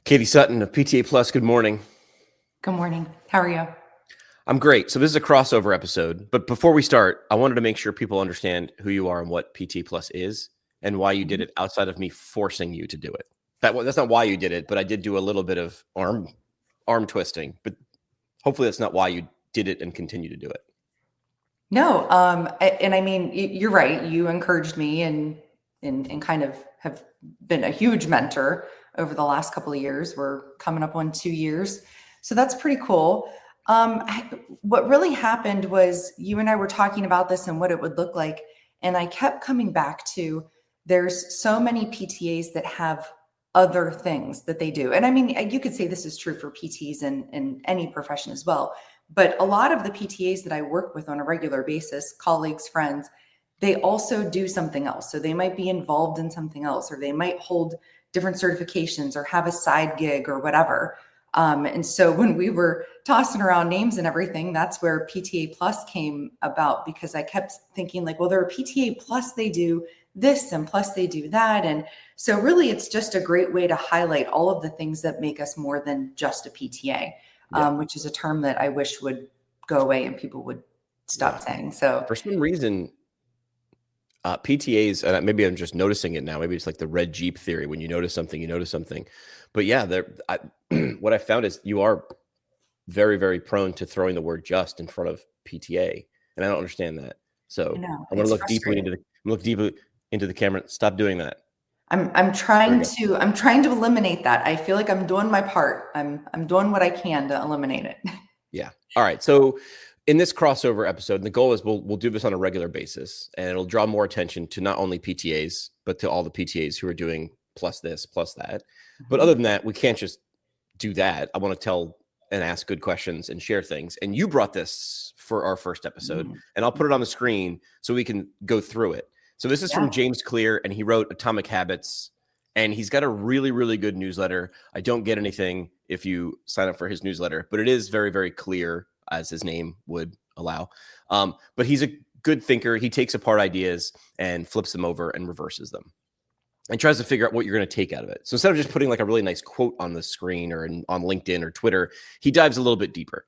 Katie Sutton of PTA Plus, good morning. Good morning. How are you? I'm great. So this is a crossover episode, but before we start, I wanted to make sure people understand who you are and what PTA Plus is and why you did it outside of me forcing you to do it. That's not why you did it, but I did do a little bit of arm twisting, but hopefully that's not why you did it and continue to do it. No, and I mean, you're right. You encouraged me and kind of have been a huge mentor over the last couple of years. We're coming up on 2 years. So that's pretty cool. What really happened was you and I were talking about this and what it would look like. And I kept coming back to there's so many PTAs that have other things that they do. And I mean, you could say this is true for PTs in any profession as well. But a lot of the PTAs that I work with on a regular basis, colleagues, friends, they also do something else. So they might be involved in something else, or they might hold different certifications or have a side gig or whatever. And so when we were tossing around names and everything, that's where PTA Plus came about, because I kept thinking like, well, they're a PTA Plus, they do this and plus they do that. And so really it's just a great way to highlight all of the things that make us more than just a PTA. Which is a term that I wish would go away and people would stop saying. So For some reason, PTAs, and maybe I'm just noticing it now. Maybe it's like the red Jeep theory. When you notice something, you notice something. But yeah, what I found is you are very, very prone to throwing the word "just" in front of PTA, and I don't understand that. So I'm going to look deeply into the camera. Stop doing that. I'm trying to eliminate that. I feel like I'm doing my part. I'm doing what I can to eliminate it. Yeah. All right. So in this crossover episode, the goal is we'll do this on a regular basis, and it'll draw more attention to not only PTAs, but to all the PTAs who are doing plus this, plus that. But other than that, we can't just do that. I want to tell and ask good questions and share things. And you brought this for our first episode, and I'll put it on the screen so we can go through it. So this is from James Clear, and he wrote Atomic Habits, and he's got a really, really good newsletter. I don't get anything if you sign up for his newsletter, but it is very, very clear, as his name would allow. But he's a good thinker. He takes apart ideas and flips them over and reverses them and tries to figure out what you're going to take out of it. So instead of just putting like a really nice quote on the screen or on LinkedIn or Twitter, he dives a little bit deeper.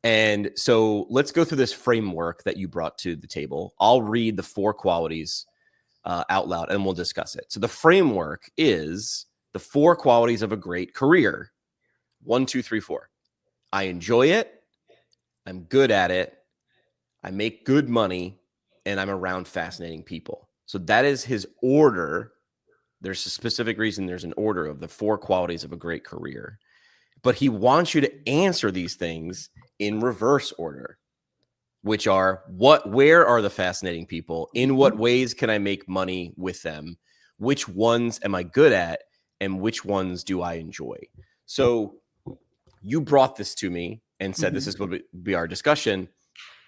And so let's go through this framework that you brought to the table. I'll read the 4 qualities out loud and we'll discuss it. So the framework is the 4 qualities of a great career. 1, 2, 3, 4. I enjoy it. I'm good at it. I make good money, and I'm around fascinating people. So that is his order. There's a specific reason there's an order of the 4 qualities of a great career. But he wants you to answer these things in reverse order, which are where are the fascinating people? In what ways can I make money with them? Which ones am I good at? And which ones do I enjoy? So you brought this to me and said, this is what would be our discussion.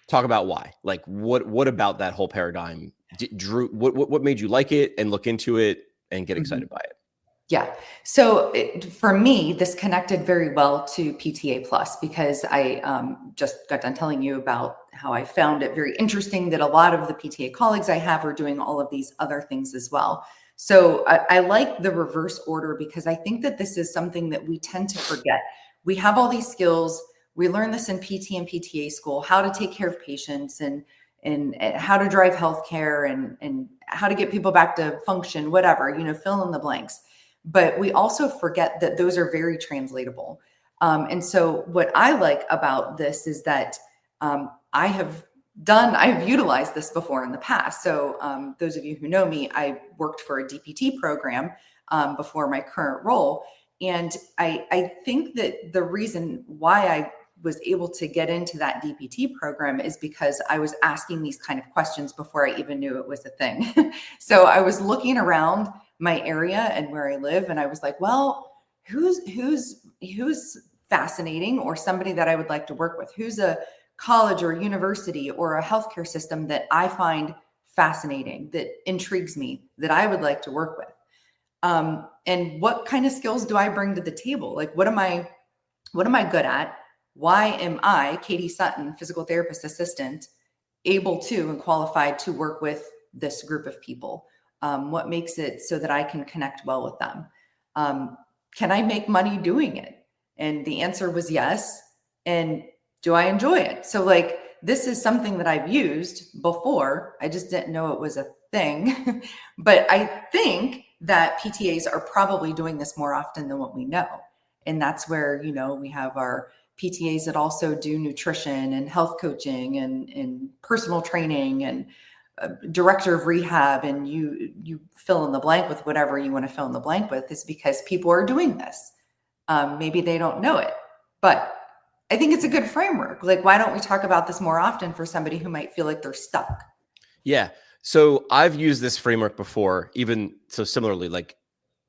Talk about why. Like what about that whole paradigm drew, what made you like it and look into it and get excited by it? Yeah. So for me, this connected very well to PTA Plus, because I just got done telling you about how I found it very interesting that a lot of the PTA colleagues I have are doing all of these other things as well. So I like the reverse order, because I think that this is something that we tend to forget. We have all these skills. We learn this in PT and PTA school, how to take care of patients and how to drive healthcare and how to get people back to function, whatever, fill in the blanks. But we also forget that those are very translatable. And so what I like about this is that I have utilized this before in the past. So those of you who know me, I worked for a DPT program before my current role. And I think that the reason why I was able to get into that DPT program is because I was asking these kind of questions before I even knew it was a thing. So I was looking around my area and where I live, and I was like, well, who's fascinating, or somebody that I would like to work with? Who's a college or university or a healthcare system that I find fascinating, that intrigues me, that I would like to work with? And what kind of skills do I bring to the table? Like, what am I good at? Why am I, Katie Sutton, physical therapist assistant, able to and qualified to work with this group of people? What makes it so that I can connect well with them? can I make money doing it? And the answer was yes. And do I enjoy it? So like, this is something that I've used before. I just didn't know it was a thing. But I think that PTAs are probably doing this more often than what we know. And that's where, we have our PTAs that also do nutrition and health coaching and personal training and director of rehab, and you fill in the blank with whatever you want to fill in the blank with, is because people are doing this. Maybe they don't know it, but I think it's a good framework. Like, why don't we talk about this more often for somebody who might feel like they're stuck? Yeah. So I've used this framework before, even so similarly, like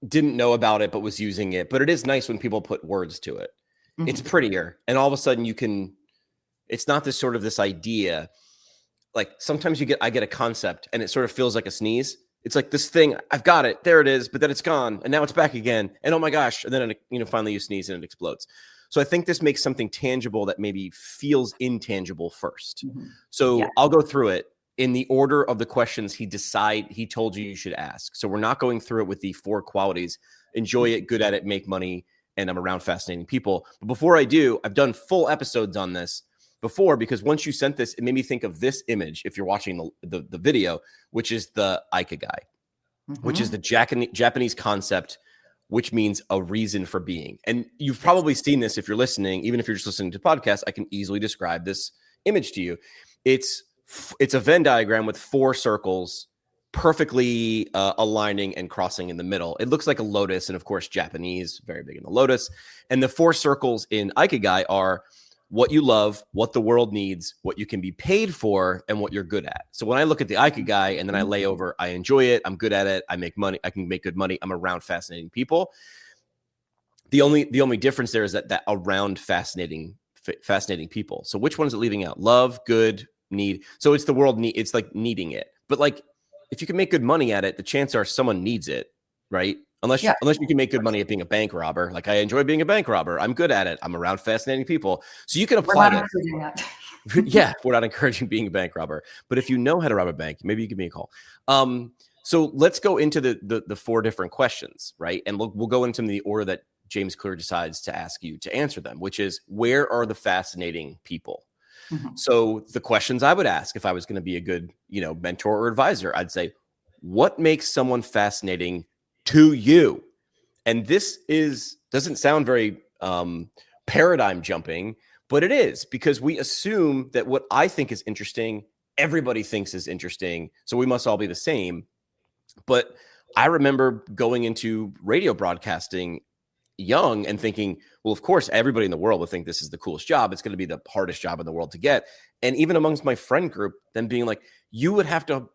didn't know about it, but was using it. But it is nice when people put words to it. Mm-hmm. It's prettier. And all of a sudden it's not this idea. Like sometimes I get a concept and it sort of feels like a sneeze. It's like this thing, I've got it, there it is, but then it's gone and now it's back again. And oh my gosh. And then, finally you sneeze and it explodes. So I think this makes something tangible that maybe feels intangible first. Mm-hmm. So yeah. I'll go through it in the order of the questions he told you should ask. So we're not going through it with the 4 qualities: enjoy it, good at it, make money, and I'm around fascinating people. But before I do, I've done full episodes on this before, because once you sent this, it made me think of this image. If you're watching the video, which is the Ikigai, which is the Japanese concept, which means a reason for being. And you've probably seen this if you're listening. Even if you're just listening to podcasts, I can easily describe this image to you. It's a Venn diagram with 4 circles perfectly aligning and crossing in the middle. It looks like a lotus, and of course, Japanese, very big in the lotus. And the 4 circles in Ikigai are what you love, what the world needs, what you can be paid for, and what you're good at. So when I look at the Ikigai and then I lay over, I enjoy it, I'm good at it, I make money, I can make good money, I'm around fascinating people. The only difference there is that around fascinating people. So which one is it leaving out? Love, good, need. So it's the world need. It's like needing it. But like, if you can make good money at it, the chances are someone needs it, right? Unless you can make good money at being a bank robber. Like, I enjoy being a bank robber. I'm good at it. I'm around fascinating people. So you can apply that. Yeah, we're not encouraging being a bank robber. But if you know how to rob a bank, maybe you give me a call. So let's go into the 4 different questions, right? And we'll go into the order that James Clear decides to ask you to answer them, which is, where are the fascinating people? Mm-hmm. So the questions I would ask if I was going to be a good, mentor or advisor, I'd say, what makes someone fascinating to you? And this doesn't sound very paradigm jumping, but it is, because we assume that what I think is interesting, everybody thinks is interesting. So we must all be the same. But I remember going into radio broadcasting young and thinking, well, of course, everybody in the world would think this is the coolest job. It's going to be the hardest job in the world to get. And even amongst my friend group, them being like, you would have to,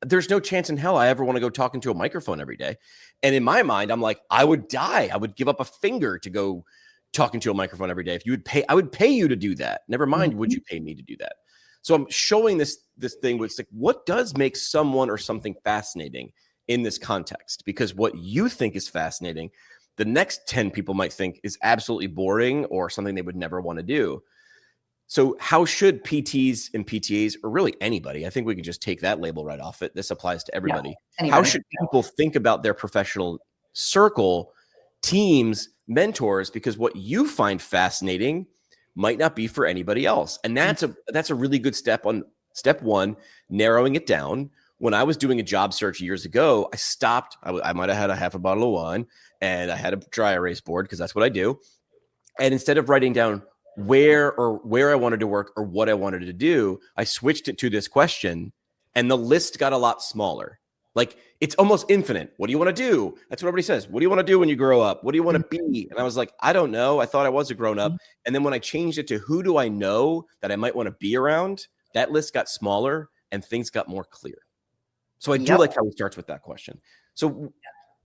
there's no chance in hell I ever want to go talk into a microphone every day. And in my mind, I'm like, I would die. I would give up a finger to go talking to a microphone every day. If you would pay, I would pay you to do that. Never mind, would you pay me to do that? So I'm showing this thing with like, what does make someone or something fascinating in this context? Because what you think is fascinating, the next 10 people might think is absolutely boring or something they would never want to do. So how should PTs and PTAs, or really anybody, I think we can just take that label right off it. This applies to everybody. Yeah, how should people think about their professional circle, teams, mentors? Because what you find fascinating might not be for anybody else. And that's a really good step on step 1, narrowing it down. When I was doing a job search years ago, I stopped. I might have had a half a bottle of wine and I had a dry erase board, because that's what I do. And instead of writing down where I wanted to work or what I wanted to do, I switched it to this question, and the list got a lot smaller. Like, it's almost infinite. What do you want to do? That's what everybody says. What do you want to do when you grow up? What do you want to be? And I was like, I don't know. I thought I was a grown up. And then when I changed it to who do I know that I might want to be around, that list got smaller and things got more clear. So I do like how he starts with that question. So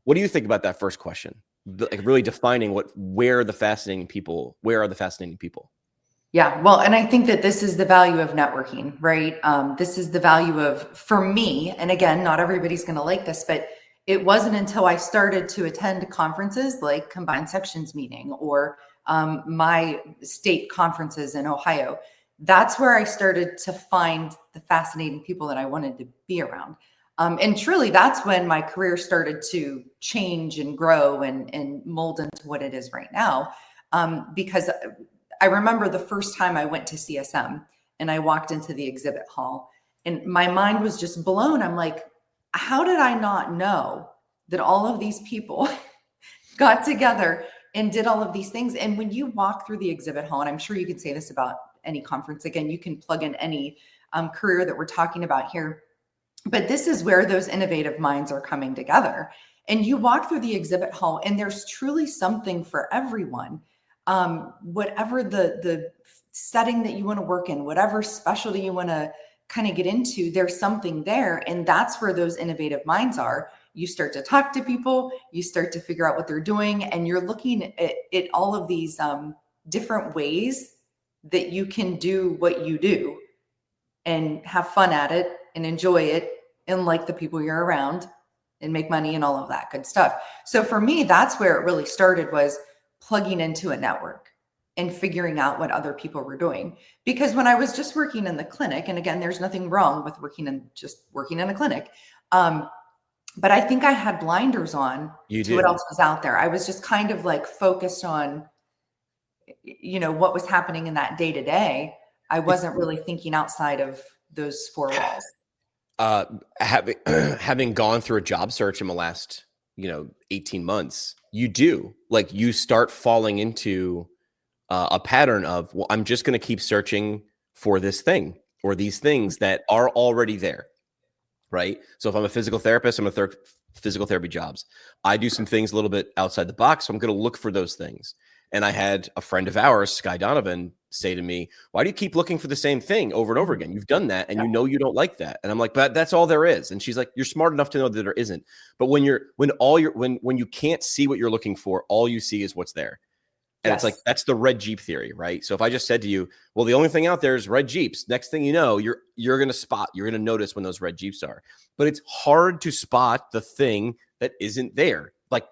what do you think about that first question? Like, really defining where are the fascinating people? Yeah, well, and I think that this is the value of networking, right? This is the value of, for me, and again, not everybody's going to like this, but it wasn't until I started to attend conferences like Combined Sections meeting or my state conferences in Ohio. That's where I started to find the fascinating people that I wanted to be around. And truly, that's when my career started to change and grow and mold into what it is right now. Because I remember the first time I went to CSM and I walked into the exhibit hall and my mind was just blown. I'm like, how did I not know that all of these people got together and did all of these things? And when you walk through the exhibit hall, and I'm sure you can say this about any conference, again, you can plug in any career that we're talking about here. But this is where those innovative minds are coming together. And you walk through the exhibit hall, and there's truly something for everyone. Whatever the setting that you want to work in, whatever specialty you want to kind of get into, there's something there. And that's where those innovative minds are. You start to talk to people, you start to figure out what they're doing, and you're looking at all of these different ways that you can do what you do and have fun at it and enjoy it and like the people you're around and make money and all of that good stuff. So for me, that's where it really started, was plugging into a network and figuring out what other people were doing. Because when I was just working in the clinic, and again, there's nothing wrong with working in a clinic. But I think I had blinders on to what else was out there. I was just kind of like focused on, what was happening in that day to day. I wasn't really thinking outside of those four walls. Having gone through a job search in the last, 18 months, you start falling into a pattern of, well, I'm just going to keep searching for this thing or these things that are already there. Right. So if I'm a physical therapist, I'm a physical therapy jobs. I do some things a little bit outside the box. So I'm going to look for those things. And I had a friend of ours, Sky Donovan, say to me, why do you keep looking for the same thing over and over again? You've done that and you don't like that. And I'm like, but that's all there is. And she's like, you're smart enough to know that there isn't. But when you can't see what you're looking for, all you see is what's there. And it's like, that's the red Jeep theory, right? So if I just said to you, well, the only thing out there is red Jeeps. Next thing you know, you're going to notice when those red Jeeps are. But it's hard to spot the thing that isn't there. Like,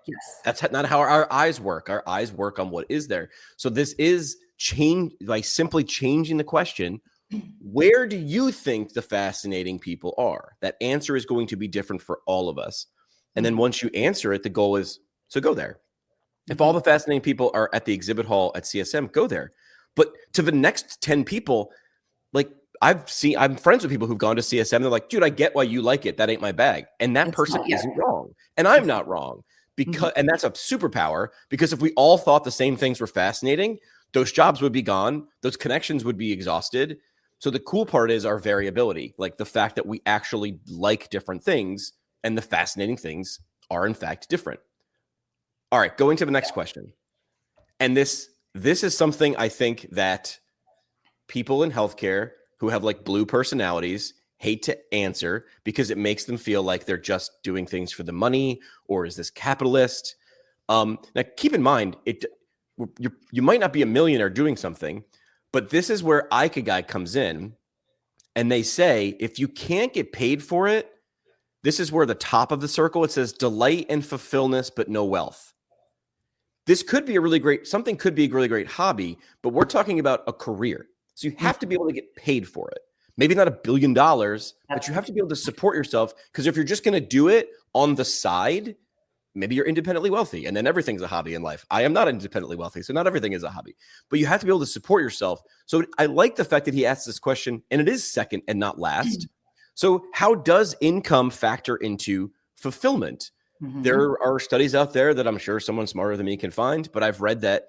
that's not how our eyes work. Our eyes work on what is there. So this is change, like simply changing the question, where do you think the fascinating people are? That answer is going to be different for all of us. And then once you answer it, the goal is, so go there. If all the fascinating people are at the exhibit hall at CSM, go there. But to the next 10 people, like I'm friends with people who've gone to CSM. They're like, dude, I get why you like it. That ain't my bag. And that person isn't wrong. And I'm not wrong. And that's a superpower, because if we all thought the same things were fascinating, those jobs would be gone. Those connections would be exhausted. So the cool part is our variability, like the fact that we actually like different things, and the fascinating things are in fact different. All right, going to the next question. And this is something I think that people in healthcare who have like blue personalities hate to answer, because it makes them feel like they're just doing things for the money, or is this capitalist? Now, keep in mind, you might not be a millionaire doing something, but this is where Ikigai comes in, and they say, if you can't get paid for it, this is where the top of the circle, it says delight and fulfillment, but no wealth. This could be something could be a really great hobby, but we're talking about a career. So you have to be able to get paid for it. Maybe not $1 billion, but you have to be able to support yourself, because if you're just going to do it on the side, maybe you're independently wealthy and then everything's a hobby in life. I am not independently wealthy, so not everything is a hobby, but you have to be able to support yourself. So I like the fact that he asked this question, and it is second and not last. So how does income factor into fulfillment? There are studies out there that I'm sure someone smarter than me can find, but I've read that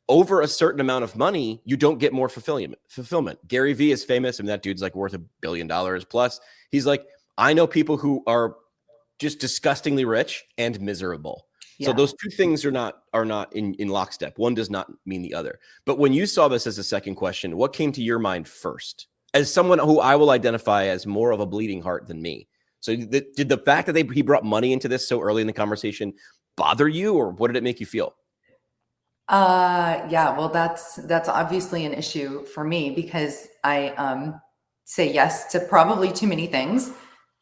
over a certain amount of money, you don't get more fulfillment. Gary Vee is famous, and that dude's like worth $1 billion plus. He's like, I know people who are just disgustingly rich and miserable. So those two things are not in lockstep. One does not mean the other. But when you saw this as a second question, what came to your mind first? As someone who I will identify as more of a bleeding heart than me. So did the fact that he brought money into this so early in the conversation bother you, or what did it make you feel? Well, that's obviously an issue for me, because I say yes to probably too many things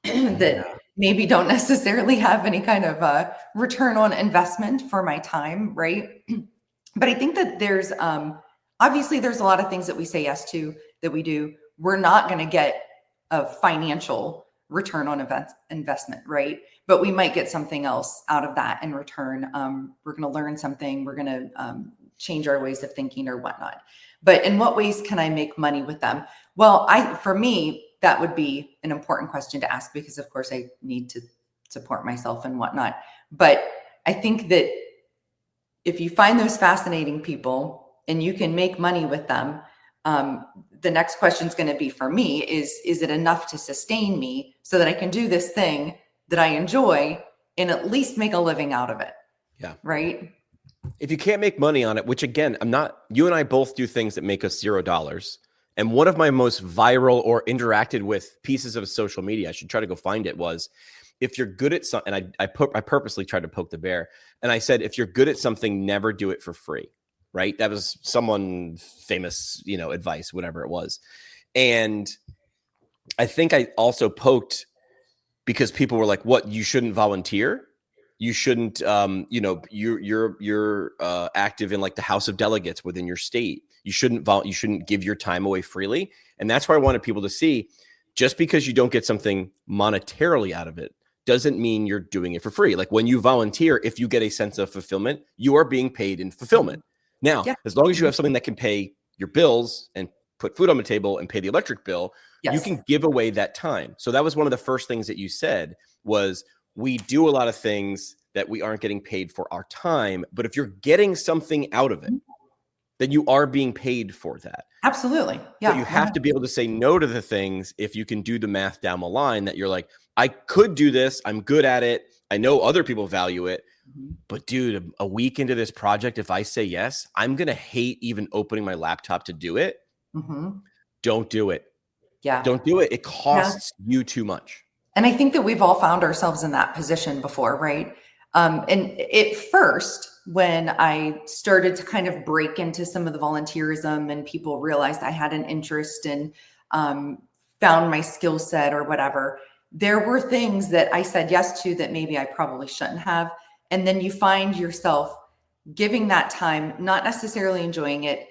that maybe don't necessarily have any kind of return on investment for my time, right? But I think that there's obviously there's a lot of things that we say yes to, that we do. We're not going to get a financial return on investment, right? But we might get something else out of that in return. We're going to learn something. We're going to change our ways of thinking or whatnot. But in what ways can I make money with them? Well, for me, that would be an important question to ask, because of course I need to support myself and whatnot. But I think that if you find those fascinating people and you can make money with them, the next question is going to be for me is it enough to sustain me so that I can do this thing that I enjoy and at least make a living out of it? Yeah. Right. If you can't make money on it, which again, you and I both do things that make us $0. And one of my most viral or interacted with pieces of social media, I should try to go find it, was if you're good at something, and I purposely tried to poke the bear. And I said, if you're good at something, never do it for free. Right. That was someone famous, advice, whatever it was. And I think I also poked because people were like, what, you shouldn't volunteer? You shouldn't, you're active in like the House of Delegates within your state. You shouldn't give your time away freely. And that's why I wanted people to see, just because you don't get something monetarily out of it doesn't mean you're doing it for free. Like when you volunteer, if you get a sense of fulfillment, you are being paid in fulfillment. Now, as long as you have something that can pay your bills and put food on the table and pay the electric bill, you can give away that time. So that was one of the first things that you said was, we do a lot of things that we aren't getting paid for our time. But if you're getting something out of it, then you are being paid for that. Absolutely. Yeah. But you have to be able to say no to the things if you can do the math down the line that you're like, I could do this. I'm good at it. I know other people value it. But dude, a week into this project, if I say yes, I'm going to hate even opening my laptop to do it. Don't do it. Yeah. Don't do it. It costs you too much. And I think that we've all found ourselves in that position before, right? And at first, when I started to kind of break into some of the volunteerism and people realized I had an interest and found my skill set or whatever, there were things that I said yes to that maybe I probably shouldn't have. And then you find yourself giving that time, not necessarily enjoying it,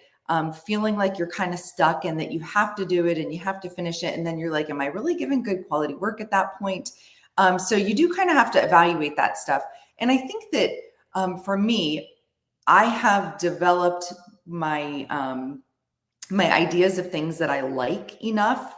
feeling like you're kind of stuck and that you have to do it and you have to finish it. And then you're like, am I really giving good quality work at that point? So you do kind of have to evaluate that stuff. And I think that for me, I have developed my my ideas of things that I like enough.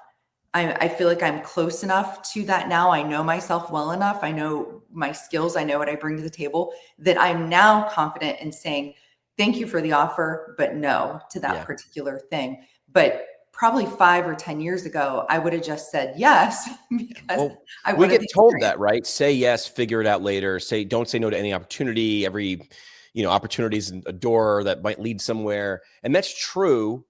I feel like I'm close enough to that now. I know myself well enough. I know my skills. I know what I bring to the table, that I'm now confident in saying, thank you for the offer, but no to that particular thing. But probably 5 or 10 years ago, I would have just said yes because we get told that, right? Say yes, figure it out later. Don't say no to any opportunity. Every, opportunity is a door that might lead somewhere. And that's true.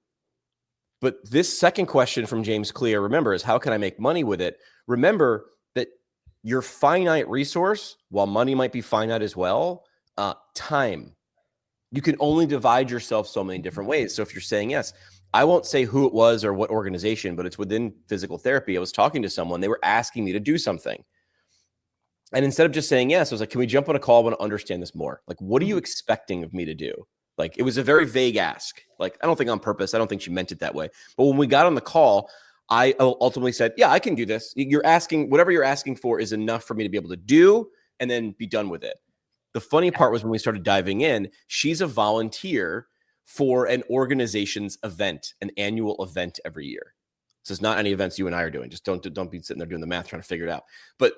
But this second question from James Clear, remember, is how can I make money with it? Remember that your finite resource, while money might be finite as well, time. You can only divide yourself so many different ways. So if you're saying yes, I won't say who it was or what organization, but it's within physical therapy. I was talking to someone, they were asking me to do something. And instead of just saying yes, I was like, can we jump on a call? I want to understand this more. Like, what are you expecting of me to do? Like, it was a very vague ask. Like, I don't think on purpose. I don't think she meant it that way. But when we got on the call, I ultimately said, yeah, I can do this. Whatever you're asking for is enough for me to be able to do and then be done with it. The funny part was when we started diving in, she's a volunteer for an organization's event, an annual event every year. So it's not any events you and I are doing. Just don't be sitting there doing the math trying to figure it out. But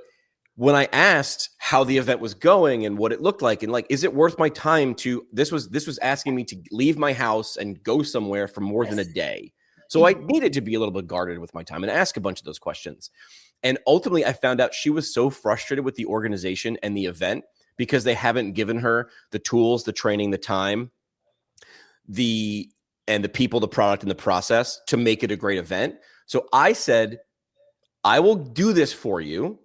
when I asked how the event was going and what it looked like, and like, is it worth my time to, this was asking me to leave my house and go somewhere for more than a day. So I needed to be a little bit guarded with my time and ask a bunch of those questions. And ultimately I found out she was so frustrated with the organization and the event because they haven't given her the tools, the training, the time, the people, the product, and the process to make it a great event. So I said, I will do this for you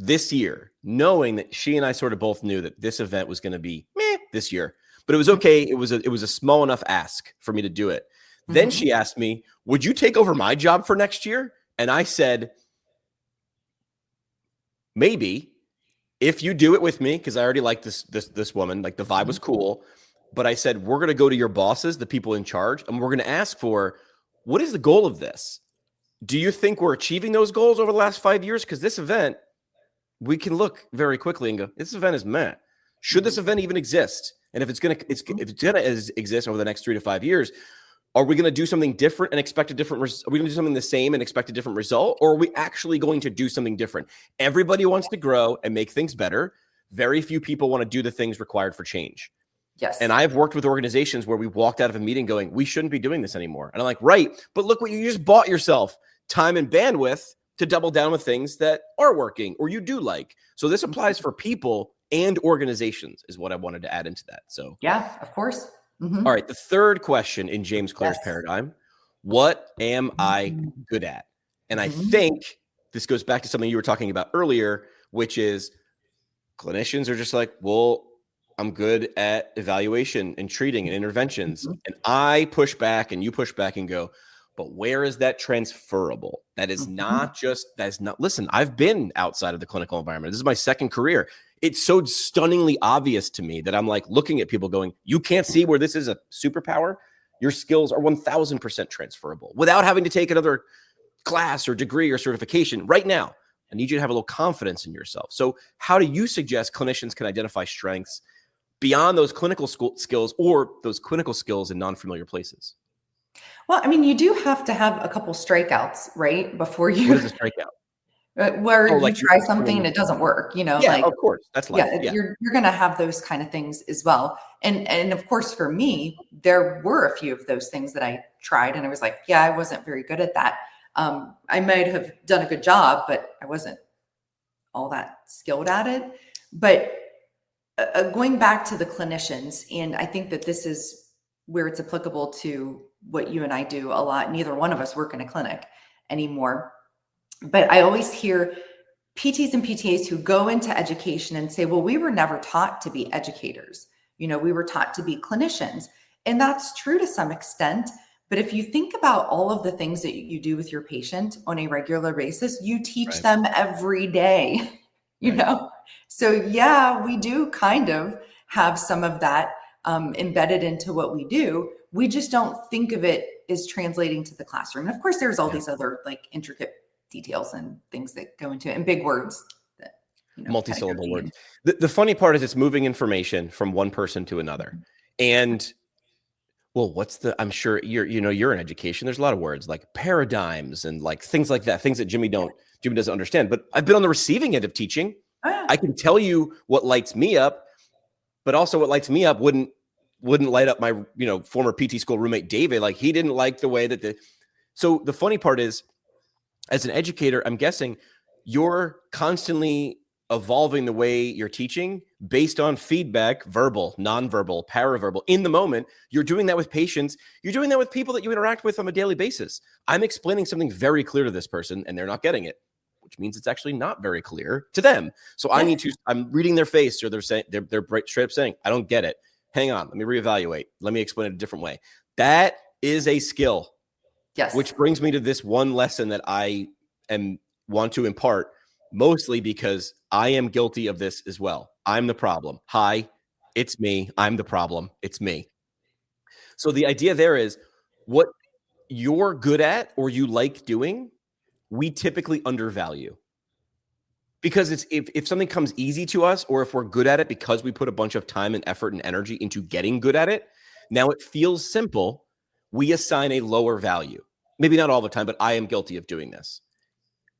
this year, knowing that she and I sort of both knew that this event was going to be meh this year, but it was okay. It was a small enough ask for me to do it. Mm-hmm. Then she asked me, would you take over my job for next year? And I said, maybe, if you do it with me, because I already like this woman, like the vibe was cool. But I said, we're going to go to your bosses, the people in charge, and we're going to ask for, what is the goal of this? Do you think we're achieving those goals over the last 5 years? Because this event, we can look very quickly and go, this event is meh. Should this event even exist? And if it's gonna exist over the next 3 to 5 years, are we going to do something different and expect a different? Are we going to do something the same and expect a different result, or are we actually going to do something different? Everybody wants to grow and make things better. Very few people want to do the things required for change. Yes. And I've worked with organizations where we walked out of a meeting going, we shouldn't be doing this anymore. And I'm like, right, but look what you just bought yourself, time and bandwidth to double down with things that are working or you do like. So this applies for people and organizations is what I wanted to add into that. So yeah, of course. Mm-hmm. All right. The third question in James Clear's paradigm, what am I good at? And I think this goes back to something you were talking about earlier, which is clinicians are just like, well, I'm good at evaluation and treating and interventions. And I push back and you push back and go, but where is that transferable? That is not listen, I've been outside of the clinical environment. This is my second career. It's so stunningly obvious to me that I'm like looking at people going, you can't see where this is a superpower. Your skills are 1000% transferable without having to take another class or degree or certification right now. I need you to have a little confidence in yourself. So how do you suggest clinicians can identify strengths beyond those clinical skills or those clinical skills in non-familiar places? Well, I mean, you do have to have a couple strikeouts, right? Before you. What is a strikeout? Where you try something and it doesn't work, Yeah, like, of course. That's life. Yeah, you're going to have those kind of things as well. And of course, for me, there were a few of those things that I tried and I was like, yeah, I wasn't very good at that. I might have done a good job, but I wasn't all that skilled at it. But going back to the clinicians, and I think that this is where it's applicable to what you and I do a lot. Neither one of us work in a clinic anymore. But I always hear PTs and PTAs who go into education and say, well, we were never taught to be educators. We were taught to be clinicians. And that's true to some extent. But if you think about all of the things that you do with your patient on a regular basis, you teach them every day, you know? So yeah, we do kind of have some of that embedded into what we do. We just don't think of it as translating to the classroom. And of course, there's all these other like intricate details and things that go into it and big words that multi-syllable words. The funny part is it's moving information from one person to another. And well, I'm sure you're in education. There's a lot of words like paradigms and like things like that, things that Jimmy doesn't understand. But I've been on the receiving end of teaching. I can tell you what lights me up, but also what lights me up wouldn't light up my former PT school roommate David. Like he didn't like the way that so the funny part is, as an educator, I'm guessing you're constantly evolving the way you're teaching based on feedback, verbal, nonverbal, paraverbal. In the moment, you're doing that with patients. You're doing that with people that you interact with on a daily basis. I'm explaining something very clear to this person and they're not getting it, which means it's actually not very clear to them. So I'm reading their face, or they're saying, they're straight up saying, I don't get it. Hang on, let me reevaluate. Let me explain it a different way. That is a skill. Yes. Which brings me to this one lesson that I want to impart, mostly because I am guilty of this as well. I'm the problem. Hi, it's me. I'm the problem. It's me. So the idea there is what you're good at or you like doing, we typically undervalue. Because it's if something comes easy to us, or if we're good at it because we put a bunch of time and effort and energy into getting good at it, now it feels simple, we assign a lower value. Maybe not all the time, but I am guilty of doing this.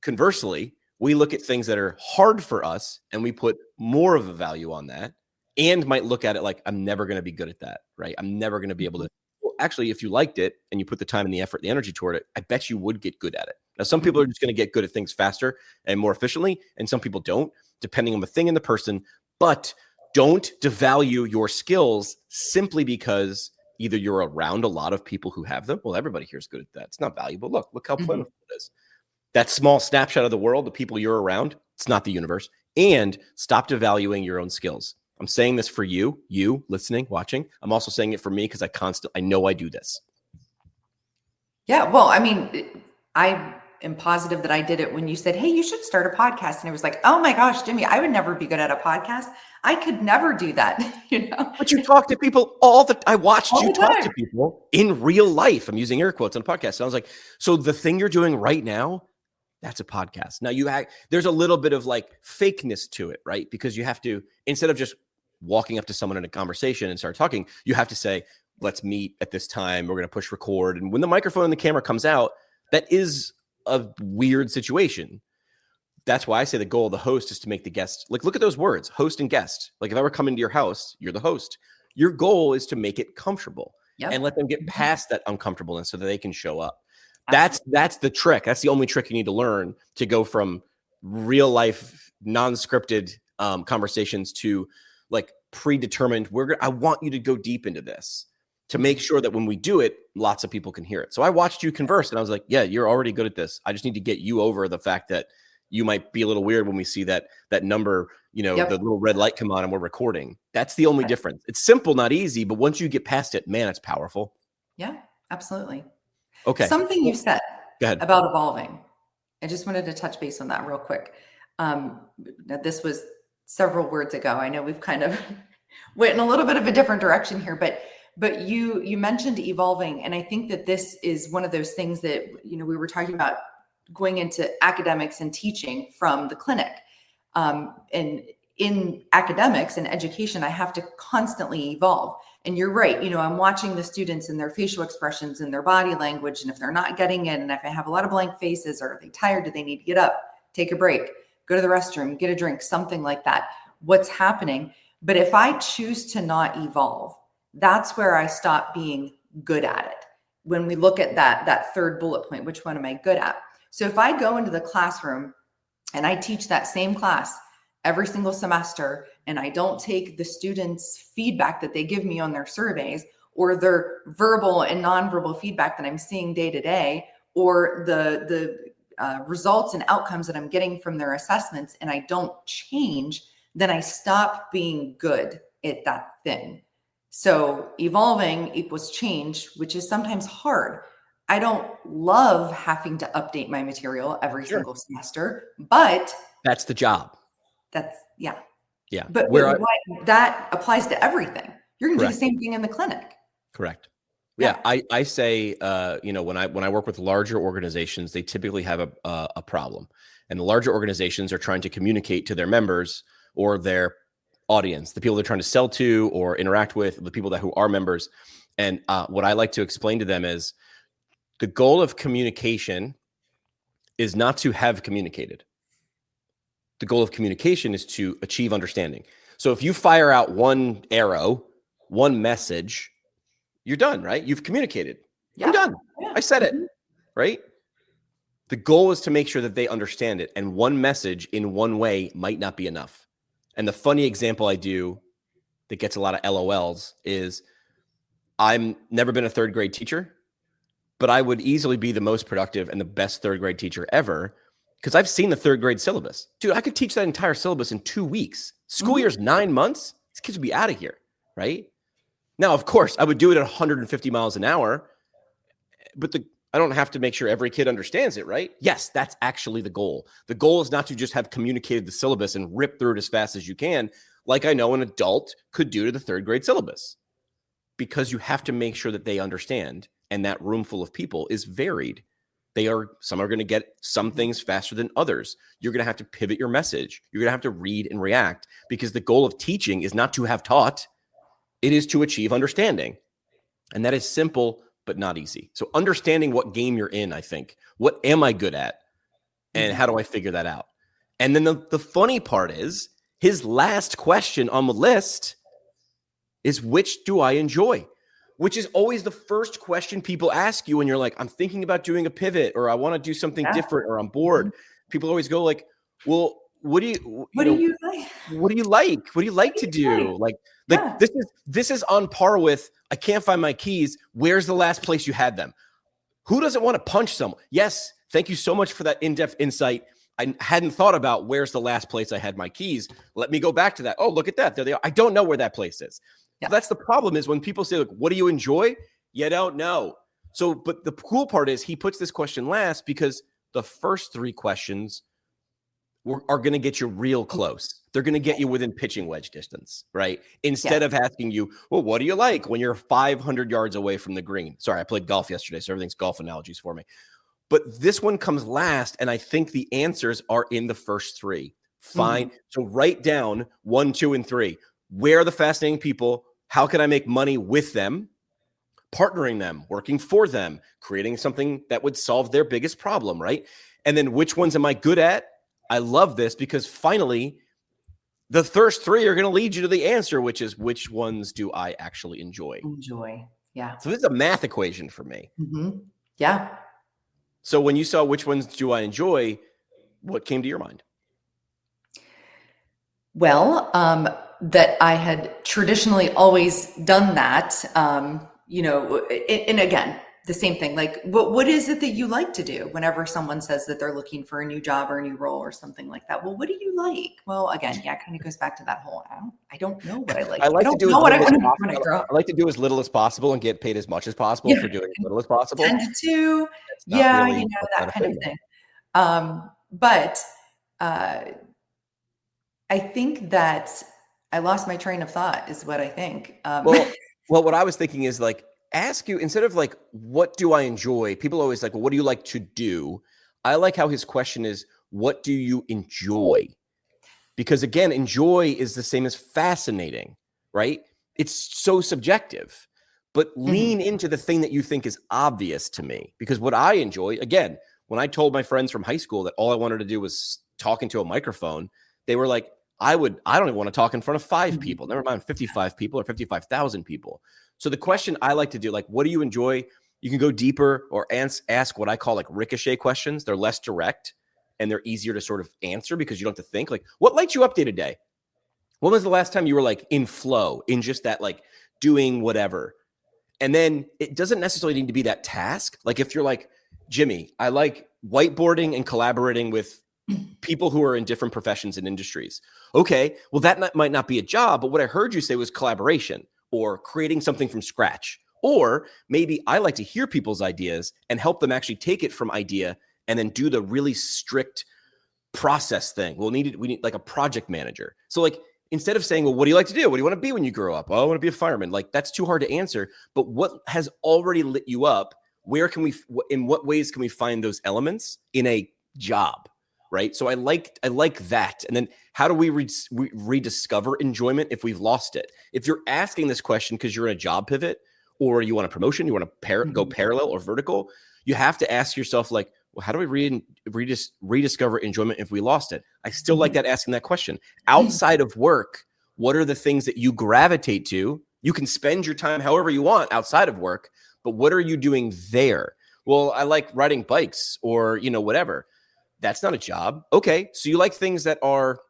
Conversely, we look at things that are hard for us and we put more of a value on that, and might look at it like, I'm never going to be good at that, right? I'm never going to be able to. Well, actually, if you liked it and you put the time and the effort, the energy toward it, I bet you would get good at it. Now, some people are just going to get good at things faster and more efficiently, and some people don't, depending on the thing and the person. But don't devalue your skills simply because either you're around a lot of people who have them. Well, everybody here is good at that. It's not valuable. Look how plentiful it is. That small snapshot of the world, the people you're around, it's not the universe. And stop devaluing your own skills. I'm saying this for you listening, watching. I'm also saying it for me because I know I do this. Yeah. Well, I mean, I am positive that I did it when you said, hey, you should start a podcast. And it was like, oh my gosh, Jimmy, I would never be good at a podcast. I could never do that, But you talk to people I watched all you the talk time. to people in real life. I'm using air quotes on a podcast. So I was like, so the thing you're doing right now, that's a podcast. Now there's a little bit of like fakeness to it, right? Because you have to, instead of just walking up to someone in a conversation and start talking, you have to say, let's meet at this time. We're going to push record. And when the microphone and the camera comes out, that is a weird situation. That's why I say the goal of the host is to make the guest, like, look at those words, host and guest. Like if I were coming to your house, you're the host. Your goal is to make it comfortable and let them get past that uncomfortableness so that they can show up. That's the trick. That's the only trick you need to learn to go from real life, non-scripted conversations to like predetermined. I want you to go deep into this to make sure that when we do it, lots of people can hear it. So I watched you converse and I was like, yeah, you're already good at this. I just need to get you over the fact that you might be a little weird when we see that number, the little red light come on and we're recording. That's the only difference. It's simple, not easy, but once you get past it, man, it's powerful. Yeah, absolutely. Okay. Something you said about evolving. I just wanted to touch base on that real quick. Now this was several words ago. I know we've kind of went in a little bit of a different direction here, but you mentioned evolving. And I think that this is one of those things that, we were talking about going into academics and teaching from the clinic. And in academics and education, I have to constantly evolve. And you're right. I'm watching the students and their facial expressions and their body language. And if they're not getting it, and if I have a lot of blank faces, or are they tired? Do they need to get up, take a break, go to the restroom, get a drink, something like that? What's happening? But if I choose to not evolve, that's where I stop being good at it. When we look at that third bullet point, which one am I good at? So if I go into the classroom and I teach that same class every single semester, and I don't take the students' feedback that they give me on their surveys, or their verbal and nonverbal feedback that I'm seeing day to day, or the results and outcomes that I'm getting from their assessments, and I don't change, then I stop being good at that thing. So evolving equals change, which is sometimes hard. I don't love having to update my material every single semester, but that's the job. Yeah. But that applies to everything. You're going to do the same thing in the clinic. Correct. Yeah. I say, when I work with larger organizations, they typically have a problem, and the larger organizations are trying to communicate to their members or their audience, the people they're trying to sell to or interact with, the people who are members. And what I like to explain to them is the goal of communication is not to have communicated. The goal of communication is to achieve understanding. So if you fire out one arrow, one message, you're done, right? You've communicated. Yeah. I'm done. Yeah. I said it, right? The goal is to make sure that they understand it. And one message in one way might not be enough. And the funny example I do that gets a lot of LOLs is I'm never been a third grade teacher, but I would easily be the most productive and the best third grade teacher ever because I've seen the third grade syllabus. Dude, I could teach that entire syllabus in 2 weeks. School year's 9 months. These kids would be out of here, right? Now, of course, I would do it at 150 miles an hour, but I don't have to make sure every kid understands it, right? Yes, that's actually the goal. The goal is not to just have communicated the syllabus and rip through it as fast as you can, like I know an adult could do to the third grade syllabus, because you have to make sure that they understand, and that room full of people is varied. Some are going to get some things faster than others. You're going to have to pivot your message. You're going to have to read and react, because the goal of teaching is not to have taught. It is to achieve understanding. And that is simple, but not easy. So understanding what game you're in, I think. What am I good at? And how do I figure that out? And then the funny part is his last question on the list is, which do I enjoy? Which is always the first question people ask you when you're like, I'm thinking about doing a pivot, or I want to do something different, or I'm bored. People always go like, well, what do you like? What do you like? What do you like to do? Like this is on par with, I can't find my keys. Where's the last place you had them? Who doesn't want to punch someone? Yes. Thank you so much for that in-depth insight. I hadn't thought about where's the last place I had my keys. Let me go back to that. Oh, look at that. There they are. I don't know where that place is. Yeah. So that's the problem, is when people say, like, what do you enjoy? You don't know. So, but the cool part is he puts this question last because the first 3 questions are going to get you real close. They're going to get you within pitching wedge distance, right? Instead of asking you, well, what do you like when you're 500 yards away from the green? Sorry, I played golf yesterday, so everything's golf analogies for me. But this one comes last, and I think the answers are in the first 3. Fine. Mm-hmm. So write down 1, 2, and 3. Where are the fascinating people? How can I make money with them? Partnering them, working for them, creating something that would solve their biggest problem, right? And then which ones am I good at? I love this because finally, the first 3 are going to lead you to the answer, which is which ones do I actually enjoy? Yeah. So this is a math equation for me. Mm-hmm. Yeah. So when you saw which ones do I enjoy, what came to your mind? Well, that I had traditionally always done that, and again, the same thing, like what is it that you like to do whenever someone says that they're looking for a new job or a new role or something like that? Well, what do you like? Well, again, yeah, it kind of goes back to that whole, I don't know what I like. I like to do know what I want to do when I grow up. I like to do as little as possible and get paid as much as possible for doing as little as possible. Tend to, really that kind of thing. But I think that I lost my train of thought is what I think. Well, what I was thinking is like, ask you, instead of like, what do I enjoy? People always like, well, what do you like to do? I like how his question is, what do you enjoy? Because again, enjoy is the same as fascinating, right? It's so subjective, but lean into the thing that you think is obvious to me. Because what I enjoy, again, when I told my friends from high school that all I wanted to do was talk into a microphone, they were like, I don't even want to talk in front of 5 people, never mind 55 people or 55,000 people. So the question I like to do, like, what do you enjoy? You can go deeper or ask what I call like ricochet questions. They're less direct and they're easier to sort of answer because you don't have to think. Like, what lights you up day to day? When was the last time you were like in flow, in just that, like doing whatever? And then it doesn't necessarily need to be that task. Like if you're like, Jimmy, I like whiteboarding and collaborating with people who are in different professions and industries. Okay, well, that might not be a job, but what I heard you say was collaboration or creating something from scratch. Or maybe I like to hear people's ideas and help them actually take it from idea and then do the really strict process thing. We need like a project manager. So like, instead of saying, well, what do you like to do? What do you want to be when you grow up? Oh, I want to be a fireman. Like that's too hard to answer. But what has already lit you up? In what ways can we find those elements in a job? Right. So I like that. And then how do we rediscover enjoyment if we've lost it? If you're asking this question because you're in a job pivot or you want a promotion, you want to go parallel or vertical, you have to ask yourself like, well, how do we rediscover enjoyment if we lost it? I still like that, asking that question. Outside of work, what are the things that you gravitate to? You can spend your time however you want outside of work, but what are you doing there? Well, I like riding bikes or, whatever. That's not a job. Okay. So you like things that are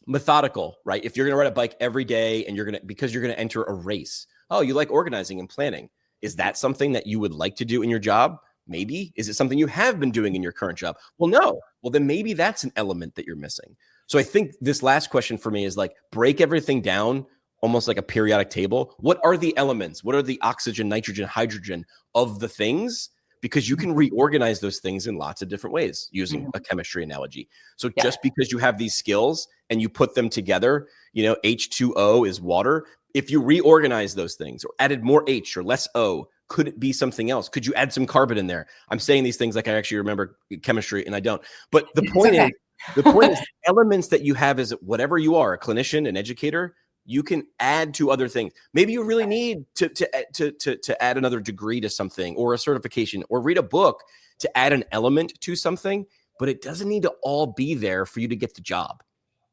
methodical, right? If you're going to ride a bike every day and because you're going to enter a race. Oh, you like organizing and planning. Is that something that you would like to do in your job? Maybe. Is it something you have been doing in your current job? Well, no. Well, then maybe that's an element that you're missing. So I think this last question for me is like, break everything down almost like a periodic table. What are the elements? What are the oxygen, nitrogen, hydrogen of the things? Because you can reorganize those things in lots of different ways using a chemistry analogy. So just because you have these skills and you put them together, H2O is water. If you reorganize those things or added more H or less O, could it be something else? Could you add some carbon in there? I'm saying these things like I actually remember chemistry and I don't. But the point is elements that you have as whatever you are, a clinician, an educator, you can add to other things. Maybe you really need to add another degree to something or a certification or read a book to add an element to something, but it doesn't need to all be there for you to get the job.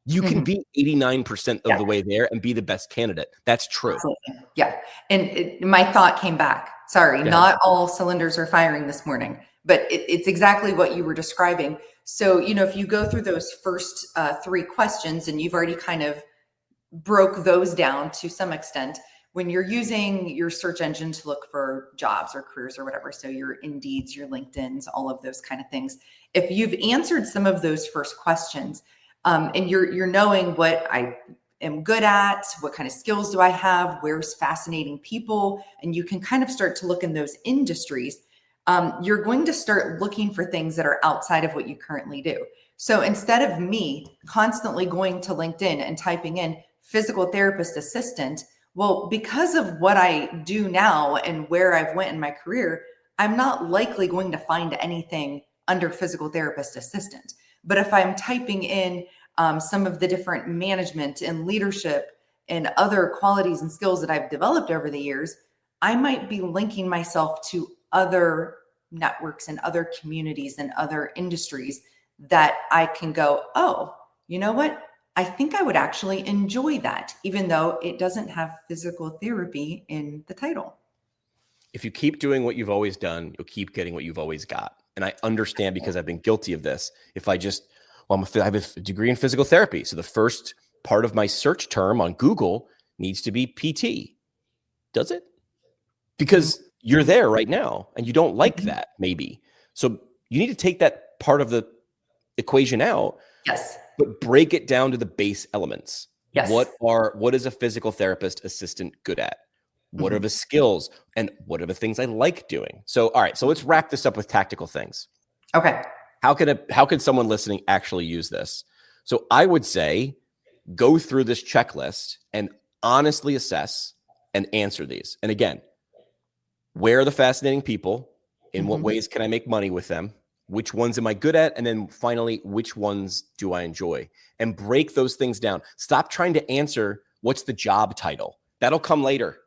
You can be 89% of the way there and be the best candidate. That's true. Absolutely. Yeah. And my thought came back. Sorry, not all cylinders are firing this morning, but it's exactly what you were describing. So, if you go through those first 3 questions and you've already kind of broke those down to some extent, when you're using your search engine to look for jobs or careers or whatever, so your Indeeds, your LinkedIn's, all of those kind of things, if you've answered some of those first questions, and you're knowing what I am good at, what kind of skills do I have, where's fascinating people, and you can kind of start to look in those industries. you're going to start looking for things that are outside of what you currently do. So instead of me constantly going to LinkedIn and typing in physical therapist assistant, well, because of what I do now and where I've went in my career, I'm not likely going to find anything under physical therapist assistant. But if I'm typing in some of the different management and leadership and other qualities and skills that I've developed over the years, I might be linking myself to other networks and other communities and other industries that I can go, oh, you know what? I think I would actually enjoy that, even though it doesn't have physical therapy in the title. If you keep doing what you've always done, you'll keep getting what you've always got. And I understand because I've been guilty of this. If I just, well, I have a degree in physical therapy. So the first part of my search term on Google needs to be PT. Does it? Because you're there right now and you don't like that, maybe. So you need to take that part of the equation out. Yes. But break it down to the base elements. Yes. What is a physical therapist assistant good at? What are the skills and what are the things I like doing? So, all right, so let's wrap this up with tactical things. Okay. How can someone listening actually use this? So I would say go through this checklist and honestly assess and answer these. And again, where are the fascinating people? In what ways can I make money with them? Which ones am I good at? And then finally, which ones do I enjoy? And break those things down. Stop trying to answer what's the job title. That'll come later.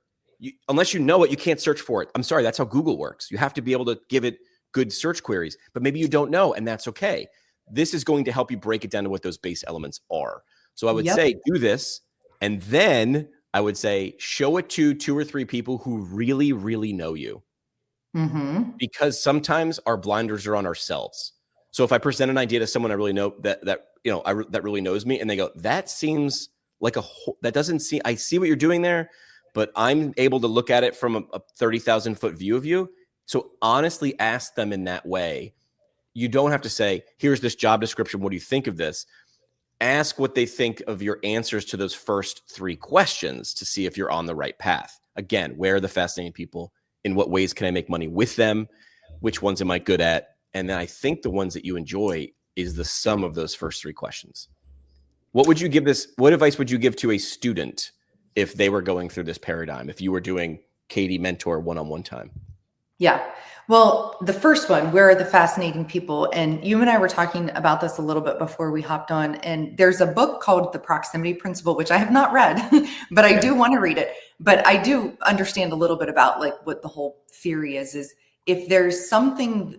Unless you know it, you can't search for it. I'm sorry, that's how Google works. You have to be able to give it good search queries, but maybe you don't know, and that's okay. This is going to help you break it down to what those base elements are. So I would say do this, and then I would say show it to 2 or 3 people who really, really know you. Because sometimes our blinders are on ourselves. So if I present an idea to someone I really know that really knows me, and they go, "That seems like that doesn't seem. I see what you're doing there, but I'm able to look at it from a 30,000 foot view of you." So honestly, ask them in that way. You don't have to say, "Here's this job description. What do you think of this?" Ask what they think of your answers to those first 3 questions to see if you're on the right path. Again, where are the fascinating people? In what ways can I make money with them? Which ones am I good at? And then I think the ones that you enjoy is the sum of those first 3 questions. What advice would you give to a student if they were going through this paradigm, if you were doing Katie Mentor one-on-one time? Yeah. Well, the first one, where are the fascinating people? And you and I were talking about this a little bit before we hopped on. And there's a book called The Proximity Principle, which I have not read, but I do want to read it. But I do understand a little bit about like what the whole theory is if there's something,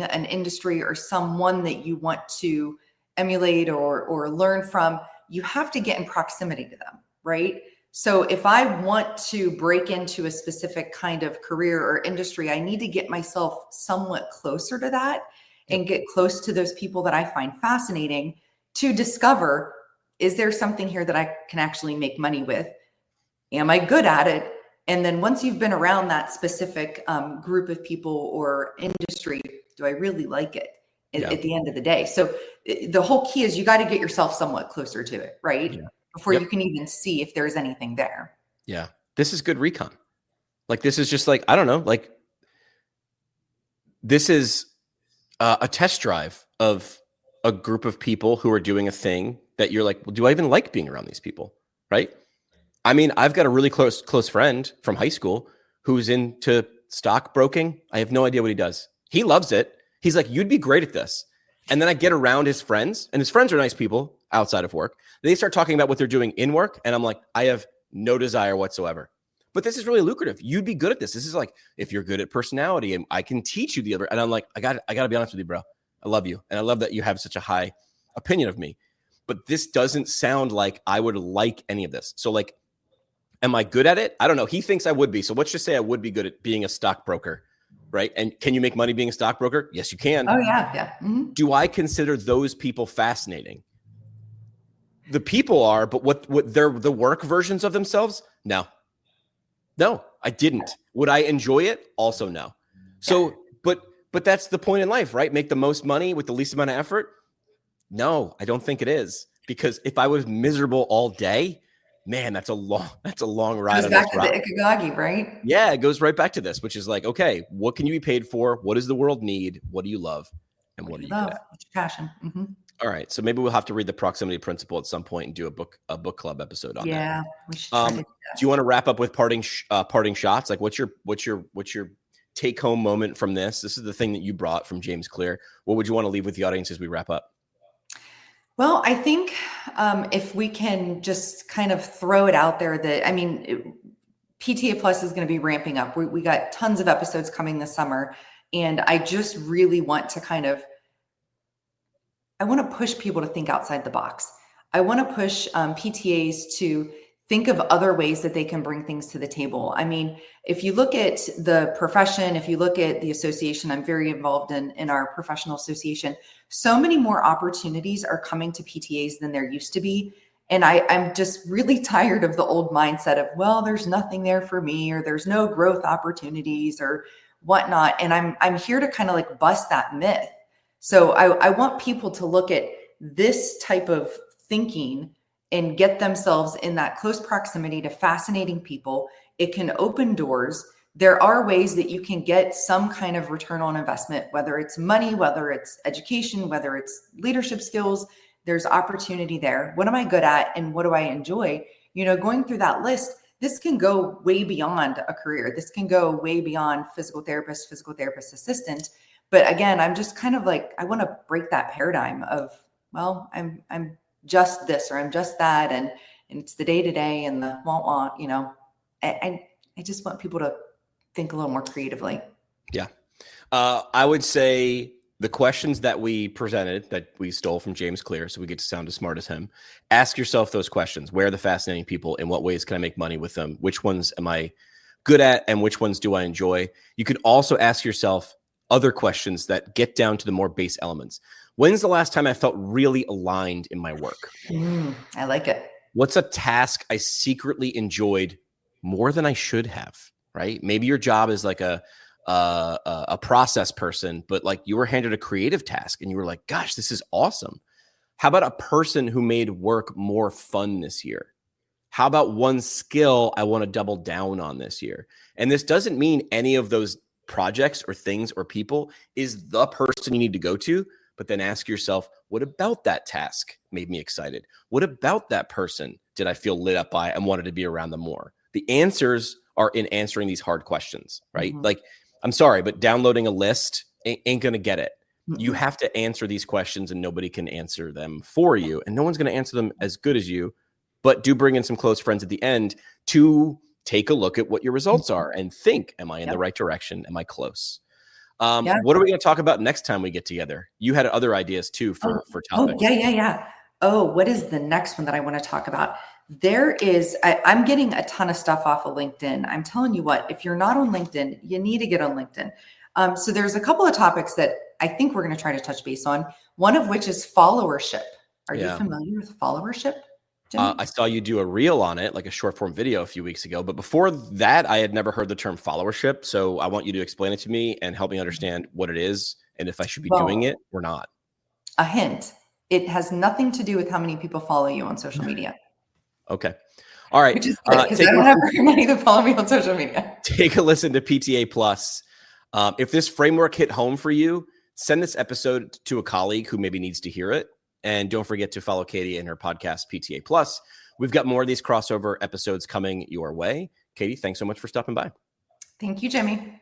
an industry or someone that you want to emulate or learn from, you have to get in proximity to them, right? So if I want to break into a specific kind of career or industry, I need to get myself somewhat closer to that and get close to those people that I find fascinating to discover, is there something here that I can actually make money with? Am I good at it? And then once you've been around that specific group of people or industry, do I really like it at the end of the day? So the whole key is you got to get yourself somewhat closer to it, right? Yeah. Before you can even see if there's anything there. Yeah. This is good recon. Like, this is just like, I don't know, like this is a test drive of a group of people who are doing a thing that you're like, well, do I even like being around these people? Right. I mean, I've got a really close friend from high school who's into stockbroking. I have no idea what he does. He loves it. He's like, you'd be great at this. And then I get around his friends, and his friends are nice people outside of work. They start talking about what they're doing in work. And I'm like, I have no desire whatsoever. But this is really lucrative. You'd be good at this. This is like, if you're good at personality, and I can teach you the other. And I'm like, I got to be honest with you, bro. I love you. And I love that you have such a high opinion of me. But this doesn't sound like I would like any of this. So like, am I good at it? I don't know. He thinks I would be. So let's just say I would be good at being a stockbroker, right? And can you make money being a stockbroker? Yes, you can. Oh, yeah. Yeah. Mm-hmm. Do I consider those people fascinating? The people are, but what they're the work versions of themselves? No, I didn't. Would I enjoy it? Also, no. So, but that's the point in life, right? Make the most money with the least amount of effort? No, I don't think it is. Because if I was miserable all day, Man, that's a long ride Goes on this back to the ride. Ikigagi, right? Yeah, it goes right back to this, which is like, okay, what can you be paid for? What does the world need? What do you love? And What what do are you you good love? at? What's your passion? All right. So maybe we'll have to read the proximity principle at some point and do a book club episode on that. Yeah, we should try to do Do you want to wrap up with parting shots? Like what's your take home moment from this? This is the thing that you brought from James Clear. What would you want to leave with the audience as we wrap up? Well, I think if we can just kind of throw it out there that, I mean, PTA Plus is going to be ramping up. We got tons of episodes coming this summer. And I just really want to I want to push people to think outside the box. I want to push PTAs to think of other ways that they can bring things to the table. I mean, if you look at the profession, if you look at the association, I'm very involved in our professional association. So many more opportunities are coming to PTAs than there used to be. And I'm just really tired of the old mindset of, well, there's nothing there for me, or there's no growth opportunities or whatnot. And I'm here to kind of like bust that myth. So I want people to look at this type of thinking and get themselves in that close proximity to fascinating people. It can open doors. There are ways that you can get some kind of return on investment, whether it's money, whether it's education, whether it's leadership skills. There's opportunity there. What am I good at and what do I enjoy? Going through that list, this can go way beyond a career. This can go way beyond physical therapist assistant. But again, I'm just kind of like, I want to break that paradigm of, well, I'm just this or I'm just that, and it's the day to day and the want. I just want people to think a little more creatively. Yeah, I would say the questions that we presented that we stole from James Clear, so we get to sound as smart as him. Ask yourself those questions: where are the fascinating people? In what ways can I make money with them? Which ones am I good at, and which ones do I enjoy? You could also ask yourself other questions that get down to the more base elements. When's the last time I felt really aligned in my work? I like it. What's a task I secretly enjoyed more than I should have, right? Maybe your job is like a process person, but like you were handed a creative task and you were like, gosh, this is awesome. How about a person who made work more fun this year? How about one skill I want to double down on this year? And this doesn't mean any of those projects or things or people is the person you need to go to, but then ask yourself, what about that task made me excited? What about that person did I feel lit up by and wanted to be around them more? The answers are in answering these hard questions, right? Mm-hmm. Like, I'm sorry, but downloading a list ain't going to get it. Mm-hmm. You have to answer these questions and nobody can answer them for you. And no one's going to answer them as good as you, but do bring in some close friends at the end to take a look at what your results are and think, am I in the right direction? Am I close? What are we going to talk about next time we get together? You had other ideas too for topics. Yeah. Oh, what is the next one that I want to talk about? I'm getting a ton of stuff off of LinkedIn. I'm telling you what, if you're not on LinkedIn, you need to get on LinkedIn. So there's a couple of topics that I think we're going to try to touch base on. One of which is followership. Are you familiar with followership? I saw you do a reel on it, like a short form video a few weeks ago. But before that, I had never heard the term followership. So I want you to explain it to me and help me understand what it is and if I should be doing it or not. A hint. It has nothing to do with how many people follow you on social media. Okay. All right. Which is good, because I don't have very many that follow me on social media. Take a listen to PTA Plus. If this framework hit home for you, send this episode to a colleague who maybe needs to hear it. And don't forget to follow Katie and her podcast, PTA Plus. We've got more of these crossover episodes coming your way. Katie, thanks so much for stopping by. Thank you, Jimmy.